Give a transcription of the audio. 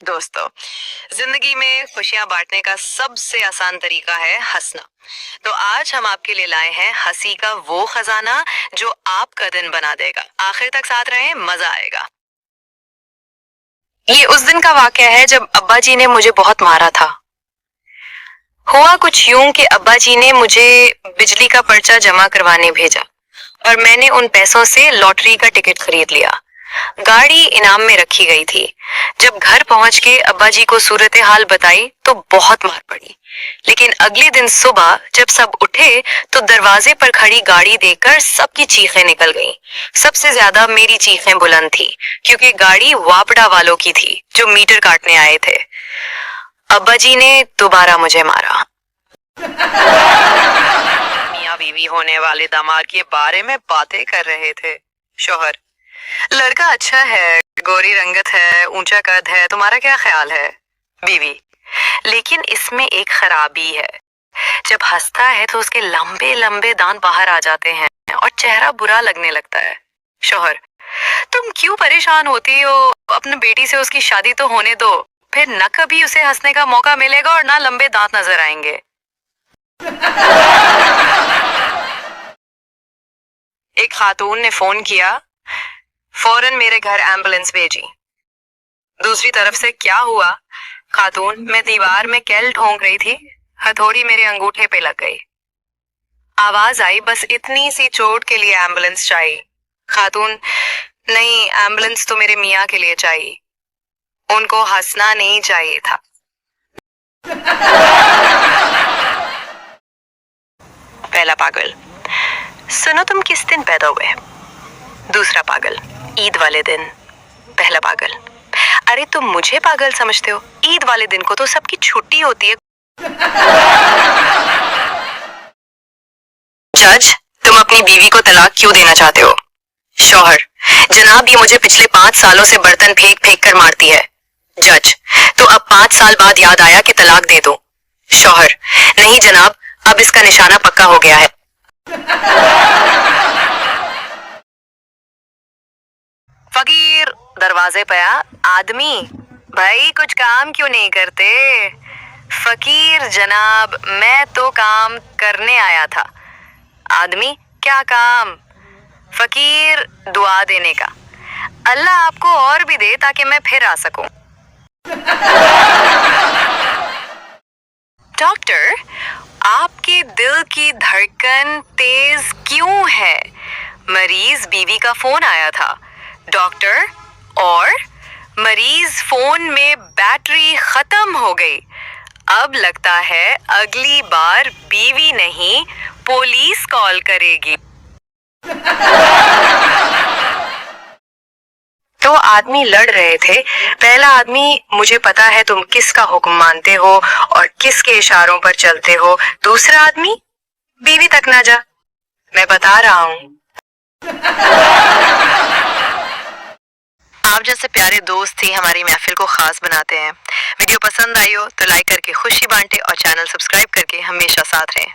दोस्तों, जिंदगी में खुशियां बांटने का सबसे आसान तरीका है हंसना। तो आज हम आपके लिए लाए हैं हंसी का वो खजाना जो आपका दिन बना देगा। आखिर तक साथ रहें, मजा आएगा। ये उस दिन का वाकया है जब अब्बा जी ने मुझे बहुत मारा था। हुआ कुछ यूं कि अब्बा जी ने मुझे बिजली का पर्चा जमा करवाने भेजा और मैंने उन पैसों से लॉटरी का टिकट खरीद लिया। गाड़ी इनाम में रखी गई थी। जब घर पहुंच के अब्बा जी को सूरत हाल बताई तो बहुत मार पड़ी। लेकिन अगले दिन सुबह जब सब उठे तो दरवाजे पर खड़ी गाड़ी देखकर सबकी चीखें निकल गईं। सबसे ज्यादा मेरी चीखें बुलंद थी क्योंकि गाड़ी वापडा वालों की थी जो मीटर काटने आए थे। अब्बा जी ने दोबारा मुझे मारा। मियाँ बीवी होने वाले दामाद के बारे में बातें कर रहे थे। शौहर: लड़का अच्छा है, गोरी रंगत है, ऊंचा कद है, तुम्हारा क्या ख्याल है? बीवी: लेकिन इसमें एक खराबी है, जब हंसता है तो उसके लंबे लंबे दांत बाहर आ जाते हैं और चेहरा बुरा लगने लगता है। शौहर: तुम क्यों परेशान होती हो? अपनी बेटी से उसकी शादी तो होने दो, फिर न कभी उसे हंसने का मौका मिलेगा और ना लंबे दांत नजर आएंगे। एक खातून ने फोन किया, फौरन मेरे घर एम्बुलेंस भेजी। दूसरी तरफ से क्या हुआ? खातून: मैं दीवार में कैल ठोंक रही थी, हथौड़ी मेरे अंगूठे पे लग गई। आवाज आई, बस इतनी सी चोट के लिए एम्बुलेंस चाहिए। खातून: नहीं, एम्बुलेंस तो मेरे मियाँ के लिए चाहिए, उनको हंसना नहीं चाहिए था। पहला पागल: सुनो, तुम किस दिन पैदा हुए? दूसरा पागल: ईद वाले दिन। पहला पागल: अरे तुम मुझे पागल समझते हो? ईद वाले दिन को तो सबकी छुट्टी होती है। जज: तुम अपनी बीवी को तलाक क्यों देना चाहते हो? शौहर: जनाब, ये मुझे पिछले 5 सालों से बर्तन फेंक फेंक कर मारती है। जज: तो अब 5 साल बाद याद आया कि तलाक दे दो। शौहर: नहीं जनाब, अब इसका निशाना पक्का हो गया है। फकीर दरवाजे पे आ। आदमी: भाई कुछ काम क्यों नहीं करते? फकीर: जनाब, मैं तो काम करने आया था। आदमी: क्या काम? फकीर: दुआ देने का। अल्लाह आपको और भी दे ताकि मैं फिर आ सकूं। डॉक्टर, आपके दिल की धड़कन तेज क्यों है? मरीज बीवी का फोन आया था। डॉक्टर: और? मरीज: फोन में बैटरी खत्म हो गई। अब लगता है अगली बार बीवी नहीं, पुलिस कॉल करेगी। दो आदमी लड़ रहे थे। पहला आदमी: मुझे पता है तुम किसका हुक्म मानते हो और किसके इशारों पर चलते हो। दूसरा आदमी: बीवी तक ना जा, मैं बता रहा हूं। आप जैसे प्यारे दोस्त ही हमारी महफिल को खास बनाते हैं। वीडियो पसंद आई हो तो लाइक करके खुशी बांटे और चैनल सब्सक्राइब करके हमेशा साथ रहें।